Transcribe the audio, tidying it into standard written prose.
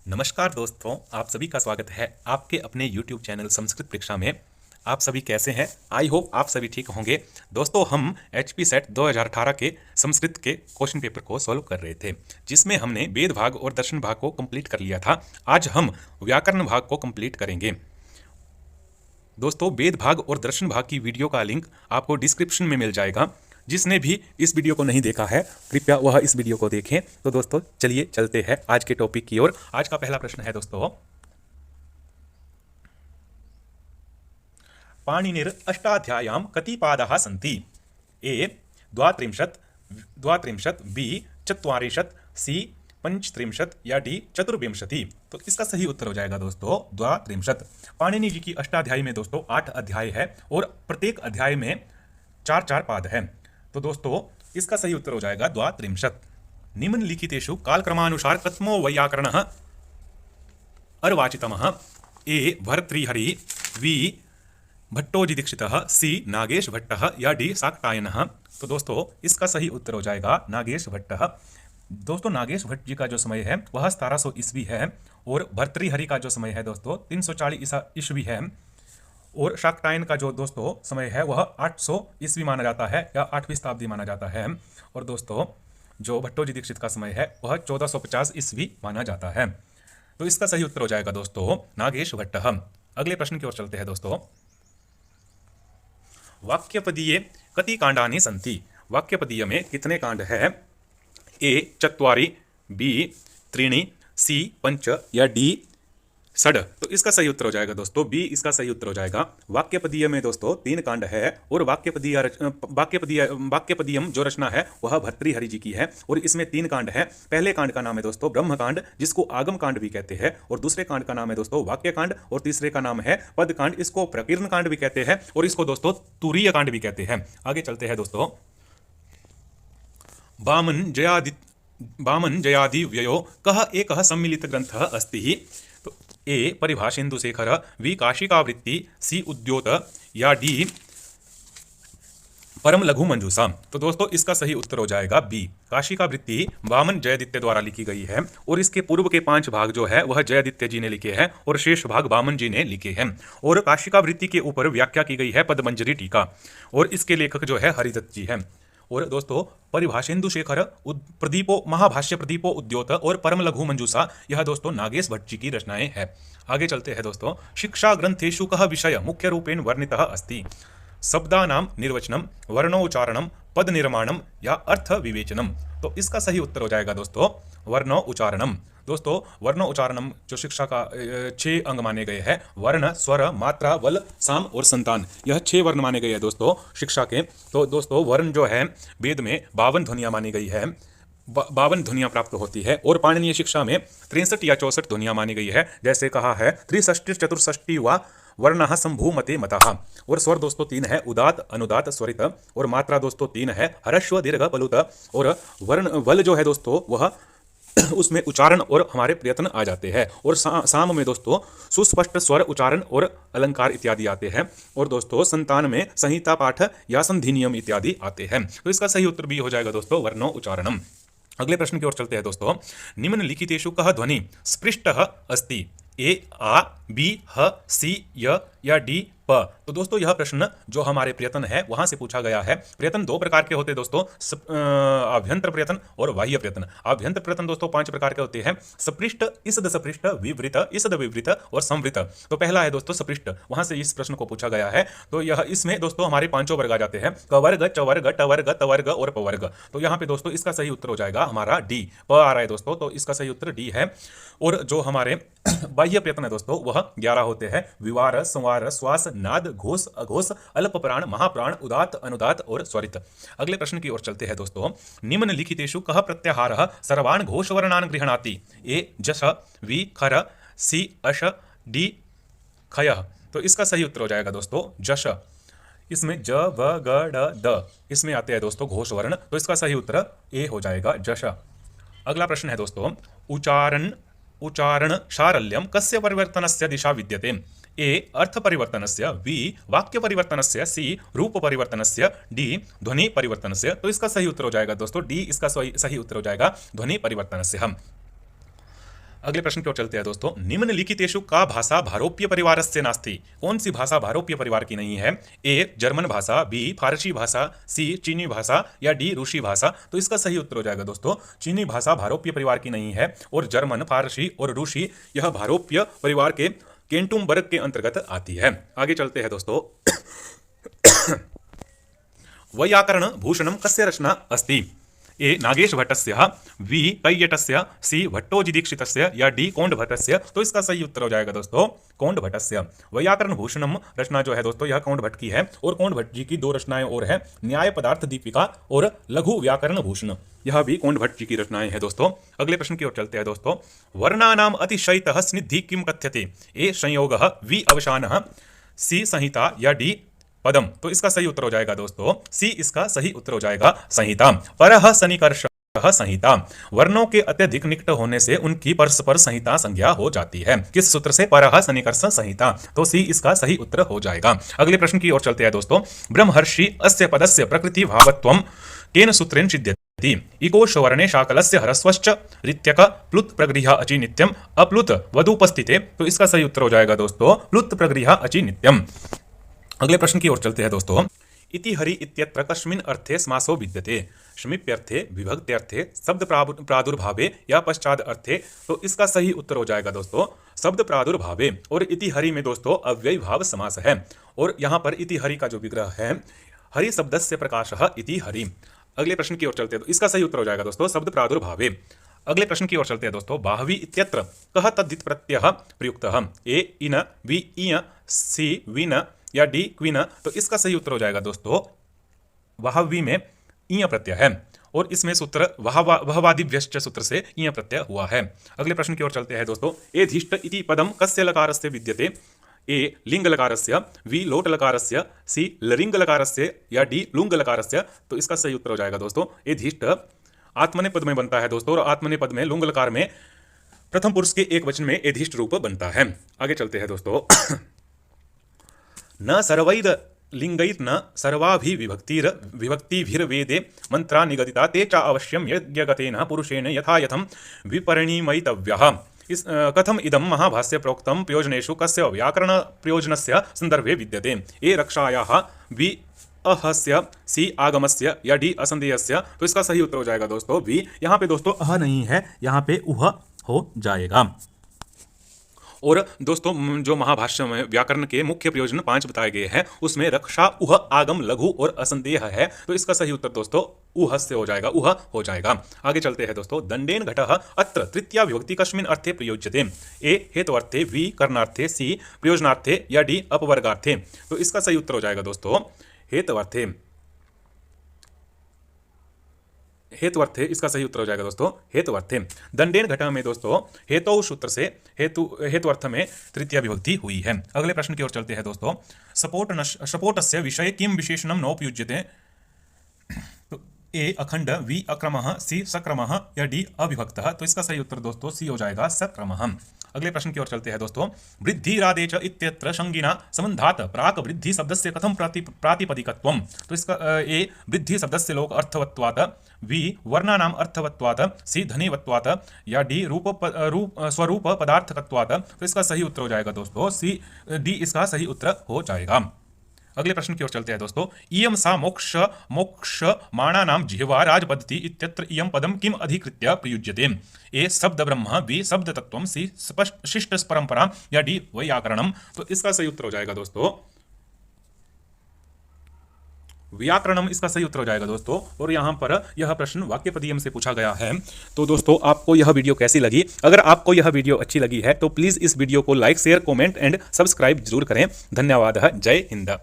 नमस्कार दोस्तों, आप सभी का स्वागत है आपके अपने YouTube चैनल संस्कृत परीक्षा में। आप सभी कैसे हैं? आई होप आप सभी ठीक होंगे। दोस्तों, हम HP सेट 2018 के संस्कृत के क्वेश्चन पेपर को सॉल्व कर रहे थे, जिसमें हमने वेद भाग और दर्शन भाग को कंप्लीट कर लिया था। आज हम व्याकरण भाग को कंप्लीट करेंगे। दोस्तों, वेद भाग और दर्शन भाग की वीडियो का लिंक आपको डिस्क्रिप्शन में मिल जाएगा। जिसने भी इस वीडियो को नहीं देखा है, कृपया वह इस वीडियो को देखें। तो दोस्तों, चलिए चलते हैं आज के टॉपिक की ओर। आज का पहला प्रश्न है दोस्तों, पाणिनिर अष्टाध्याय्यां कति पादाः सन्ति? ए द्वात्रिंशत्, बी चत्वारिंशत्, सी पंचत्रिंशत् या डी चतुर्विंशति। तो इसका सही उत्तर हो जाएगा दोस्तों द्वात्रिंशत्। पाणिनि जी की अष्टाध्यायी में दोस्तों 8 अध्याय है और प्रत्येक अध्याय में 4-4 पाद है। तो दोस्तों इसका सही उत्तर हो जाएगा द्वात्रिंशत्। निम्नलिखितेषु कालक्रमानुसार कथमो वैयाकरणः अर्वाचितमः? ए भर्तृहरि, बी भट्टोजी दीक्षितः, सी नागेश भट्टः या डी शाकटायनः। तो दोस्तों इसका सही उत्तर हो जाएगा नागेश भट्टः। दोस्तों, नागेश भट्ट जी का जो समय है वह 1700 ईस्वी है और भर्तृहरि का जो समय है दोस्तों 340 ईस्वी है और शाकटायन का जो दोस्तों समय है वह 800 ईस्वी माना जाता है या 8वीं शताब्दी माना जाता है। और दोस्तों जो भट्टोजी दीक्षित का समय है वह 1450 ईस्वी माना जाता है। तो इसका सही उत्तर हो जाएगा दोस्तों नागेश भट्टः। अगले प्रश्न की ओर चलते हैं दोस्तों। वाक्यपदीये कति कांडानि सन्ति? वाक्यपदीय में कितने कांड है? ए चत्वारि, बी त्रीणि, सी पंच या डी षड। तो इसका सही उत्तर हो जाएगा दोस्तों बी, इसका सही उत्तर हो जाएगा। वाक्यपदीय में दोस्तों 3 कांड है और वाक्यपदीयम जो रचना है वह भर्तृहरि जी की है और इसमें 3 कांड है। पहले कांड का नाम है दोस्तों ब्रह्म कांड, जिसको आगम कांड भी कहते हैं, और दूसरे कांड का नाम है दोस्तों वाक्य कांड, और तीसरे का नाम है पद कांड, इसको प्रकीर्णन कांड भी कहते हैं और इसको दोस्तों तुरीय कांड भी कहते हैं। आगे चलते हैं दोस्तों। वामन जयादि व्ययो कः एकः सम्मिलित ग्रंथः अस्ति? तो ए परिभाषेन्दुशेखर, बी काशिकावृत्ति, सी उद्योत या डी परम लघु मंजूषा। तो दोस्तों इसका सही उत्तर हो जाएगा बी, काशिकावृत्ति वामन जयादित्य द्वारा लिखी गई है और इसके पूर्व के 5 भाग जो है वह जयादित्य जी ने लिखे हैं और शेष भाग वामन जी ने लिखे हैं। और काशिकावृत्ति के ऊपर व्याख्या की गई है पदमंजरी टीका और इसके लेखक जो है हरिदत्त जी हैं। और दोस्तों परिभाषेन्दुशेखर, प्रदीपो महाभाष्य प्रदीपो उद्योत और परम लघु मंजूषा, यह दोस्तों नागेश भट्ट जी की रचनाएं हैं। आगे चलते हैं दोस्तों। शिक्षा ग्रंथेषु कः विषय मुख्य रूपेण वर्णितः अस्ति? शब्दानां निर्वचनम, वर्णोच्चारणम, पद निर्माणम या अर्थ विवेचनम। तो इसका सही उत्तर हो जाएगा दोस्तों वर्णोच्चारणम। दोस्तों वर्णोच्चारणम जो शिक्षा का 6 अंग माने गए हैं, वर्ण, स्वर, मात्रा, बल, साम और संतान, यह 6 वर्ण माने गए हैं दोस्तों शिक्षा के। तो दोस्तों वर्ण जो है वेद में 52 ध्वनियां मानी गई है, 52 ध्वनियां प्राप्त होती है और पाणिनीय शिक्षा में 63 या 64 ध्वनियां मानी गई है। जैसे कहा है 63 चतुष्षष्टि व वर्णः संभूमते मतः। और स्वर दोस्तों 3 है, उदात, अनुदात, स्वरित। और मात्रा दोस्तों 3 है, ह्रस्व, दीर्घ, प्लुत। और वर्ण बल जो है दोस्तों वह उसमें उच्चारण और हमारे प्रयत्न आ जाते हैं। और साम में दोस्तों सुस्पष्ट स्वर, उच्चारण और अलंकार इत्यादि आते हैं। और दोस्तों संतान में संहिता पाठ या संधि नियम इत्यादि आते हैं। तो इसका सही उत्तर भी हो जाएगा दोस्तों वर्णो उच्चारणम। अगले प्रश्न की ओर चलते हैं दोस्तों। निम्नलिखितेषु कः ध्वनि स्पृष्टः अस्ति? ए आ, बी ह, सी य या डी प। तो दोस्तों यह प्रश्न जो हमारे प्रयत्न है वहां से पूछा गया है। प्रयत्न 2 प्रकार के होते हैं दोस्तों, आभ्यंतर प्रयत्न और बाह्य प्रयत्न। आभ्यंतर प्रयत्न दोस्तों 5 प्रकार के होते हैं, सपृष्ट, ईसद सपृष्ट, विवृत, ईसद विवृत और संवृत। तो पहला है दोस्तों सपृष्ट, वहां से इस प्रश्न को पूछा गया है। तो यह इसमें दोस्तों हमारे 5 वर्ग आ जाते हैं, कवर्ग, चवर्ग, टवर्ग, तवर्ग और पवर्ग। तो यहाँ पे दोस्तों इसका सही उत्तर हो जाएगा हमारा डी, प आ रहा है दोस्तों, तो इसका सही उत्तर डी है। और जो हमारे बाह्य प्रयत्न है दोस्तों वह 11 होते हैं, विवार, संवार, श्वास, नाद, घोष, अघोष, अल्प प्राण, महाप्राण, उदात, अनुदात और स्वरित। अगले प्रश्न की ओर चलते हैं दोस्तों। निम्नलिखितेषु कः प्रत्याहारः सर्वान् घोषवर्णान् गृह्णाति? ए जश, बी खर, सी अश, डी खयः। तो इसका सही उत्तर हो जाएगा दोस्तों जश। इसमें ज, व, ग, ड, द इसमें आते हैं दोस्तों घोष वर्ण, तो इसका सही उत्तर ए हो जाएगा जश। अगला प्रश्न है दोस्तों। उच्चारण शारल्यम कस्य परिवर्तनस्य दिशा विद्यते? ए अर्थ परिवर्तनस्य, बी वाक्य परिवर्तनस्य, सी रूप परिवर्तनस्य, डी ध्वनि परिवर्तनस्य। तो इसका सही उत्तर हो जाएगा दोस्तों डी, इसका सही उत्तर हो जाएगा ध्वनि परिवर्तनस्य। हम अगले प्रश्न की ओर चलते हैं दोस्तों। निम्नलिखितेषु का भाषा भारोप्य परिवारस्य नास्ति? कौन सी भाषा भारोप्य परिवार की नहीं है? ए जर्मन भाषा, बी फारसी भाषा, सी चीनी भाषा या डी रूसी भाषा? तो इसका सही उत्तर हो जाएगा दोस्तों चीनी भाषा भारोप्य परिवार की नहीं है और जर्मन, फारसी और रूसी यह भारोप्य परिवार के केंटुम वर्ग के अंतर्गत आती है। आगे चलते हैं दोस्तों। वैयाकरण भूषणम कस्य रचना अस्ति? ए नागेश भट्टस्य, बी कैयटस्य, सी भट्टोजी दीक्षितस्य या डी कोंड भट्टस्य? तो इसका सही उत्तर हो जाएगा दोस्तों कोंड भट्टस्य। वैयाकरण भूषणम रचना जो है दोस्तों यह कोंड भट्ट की है और कोंड भट्ट जी की दो रचनाएं और है, न्याय पदार्थ दीपिका और लघु व्याकरण भूषण, यह भी कोंड भट्ट जी की रचनाएं हैं दोस्तों। अगले प्रश्न की ओर चलते हैं दोस्तों। वर्णानाम अतिशयितः स्निग्धि किम कथ्यते? ए संयोगः, बी अवसानः, सी संहिता या डी पदम? तो इसका सही उत्तर हो जाएगा दोस्तों सी, इसका सही उत्तर हो जाएगा संहिता। परः सन्निकर्षः संहिता, वर्णों के अत्यधिक निकट होने से उनकी परस्पर संहिता संज्ञा हो जाती है। किस सूत्र से? परः सन्निकर्ष संहिता। तो सी इसका सही उत्तर हो जाएगा। अगले प्रश्न की ओर चलते हैं दोस्तों। ब्रह्मर्षि अस्य पदस्य प्रकृति भावत्वं केन सूत्रेण सिद्ध्यति? इकोश वर्णे शाकलस्य ह्रस्वश्च ऋत्यक प्लुत प्रगृह्य अचि नित्यम अप्लुत वदुपस्थिते? तो इसका सही उत्तर हो जाएगा दोस्तों प्लुत प्रगृह्य अचि नित्यम। अगले प्रश्न की ओर चलते हैं दोस्तों। इति हरि इत्यत्र कस्मिन् अर्थे समासो विद्यते? समीप्यर्थे, विभक्त्यर्थे, शब्द प्रादुर्भावे या पश्चाद अर्थे? तो इसका सही उत्तर हो जाएगा दोस्तों शब्द प्रादुर्भावे। और इति हरि में दोस्तों अव्ययी भाव समास है और यहाँ पर इति हरि का जो विग्रह है हरि शब्दस्य प्रकाशः इति हरि। अगले प्रश्न की ओर चलते हैं तो इसका सही उत्तर हो जाएगा दोस्तों शब्द प्रादुर्भावे। अगले प्रश्न की ओर चलते हैं दोस्तों। बाहवी इत्यत्र कः तद्धित प्रत्ययः प्रयुक्तः? ए इन, बी इय, सी विन या डी क्वीन? तो इसका सही उत्तर हो जाएगा दोस्तों वहावी में इय प्रत्यय है और इसमें सूत्र वहवादिभ्यश्च सूत्र से इय प्रत्यय हुआ है। अगले प्रश्न की ओर चलते हैं दोस्तों। एधिष्ट इति पदम कस्य लकारस्य विद्यते? ए लिंग लकारस्य, बी लोट लकारस्य, सी लरिंग लकारस्य या डी लुंग लकारस्य? तो इसका सही उत्तर हो जाएगा दोस्तों एधिष्ट आत्मनेपद में बनता है दोस्तों और आत्मनेपद में लुंग लकार में प्रथम पुरुष के एक वचन में एधिष्ट रूप बनता है। आगे चलते हैं दोस्तों। न सर्वैद लिंगैर न सर्वाभिविभक्तिर्वेदे मंत्रा निगदिता ते च अवश्यम यज्ञगतेन पुरुषेण यथा यथम विपरिणीमयितव्यः। इस कथम इदं महाभाष्ये प्रोक्तं प्रयोजनेषु कस्य व्याकरण प्रयोजनस्य संदर्भे विद्यते? ए रक्षायाः, बी अहस्य, सी आगमस्य या डी असंदेयस्य? तो इसका सही उत्तर हो जाएगा दोस्तों बी। यहाँ पे दोस्तों अह नहीं है, यहाँ पे उह हो जाएगा। और दोस्तों जो महाभाष्य में व्याकरण के मुख्य प्रयोजन 5 बताए गए हैं उसमें रक्षा, उह, आगम, लघु और असंदेह है। तो इसका सही उत्तर दोस्तों उह से हो जाएगा, उह हो जाएगा। आगे चलते हैं दोस्तों। दंडेन घटः अत्र तृतीया विभक्ति कस्मिन् अर्थे प्रयोज्यते? ए हेतुअर्थे, बी करणार्थे, सी प्रयोजनार्थे या डी अपवर्गार्थे? तो इसका सही उत्तर हो जाएगा दोस्तों हेतुअर्थे। हेतुअर्थे इसका सही उत्तर हो जाएगा दोस्तों हेतुअर्थे। दंडेन घटा में दोस्तों हेतु सूत्र से हेतुअर्थ में तृतीय विभक्ति हुई है। अगले प्रश्न की ओर चलते हैं दोस्तों। सपोटस्य विषय किम विशेषणम नोपयुज्यते? तो ए अखंड, बी अक्रमः, सी सक्रमः या डी अविभक्तः? तो इसका सही उत्तर दोस्तों सी हो जाएगा सक्रमः। अगले प्रश्न की ओर चलते हैं दोस्तों। वृद्धिरादे च इत्यत्र संज्ञिना संबंधात् प्राक वृद्धि शब्दस्य कथम प्रातिपदिकत्वम्? तो इसका ए वृद्धि शब्दस्य लोक अर्थवत्वात्, बी वर्णानाम अर्थवत्वात्, सी धनीवत्वात् या डी स्वरूप पदार्थकत्वात्? तो इसका सही उत्तर हो जाएगा दोस्तों सी, डी इसका सही उत्तर हो जाएगा। अगले प्रश्न की ओर चलते हैं दोस्तों। इयम सा मोक्ष माणानाम जिह्वा राजपद्धति इत्यत्र इयम पदम किम अधिकृत्य प्रयुज्यते? ए शब्द ब्रह्म, बी शब्द तत्वम, सी शिष्ट परंपरा या डी व्याकरणम? तो इसका सही उत्तर हो जाएगा दोस्तों व्याकरणम, इसका सही उत्तर हो जाएगा दोस्तों। और यहाँ पर यह प्रश्न वाक्यपदीयम से पूछा गया है। तो दोस्तों आपको यह वीडियो कैसी लगी? अगर आपको यह वीडियो अच्छी लगी है तो प्लीज इस वीडियो को like, share, comment and subscribe जरूर करें। धन्यवाद। जय हिंद।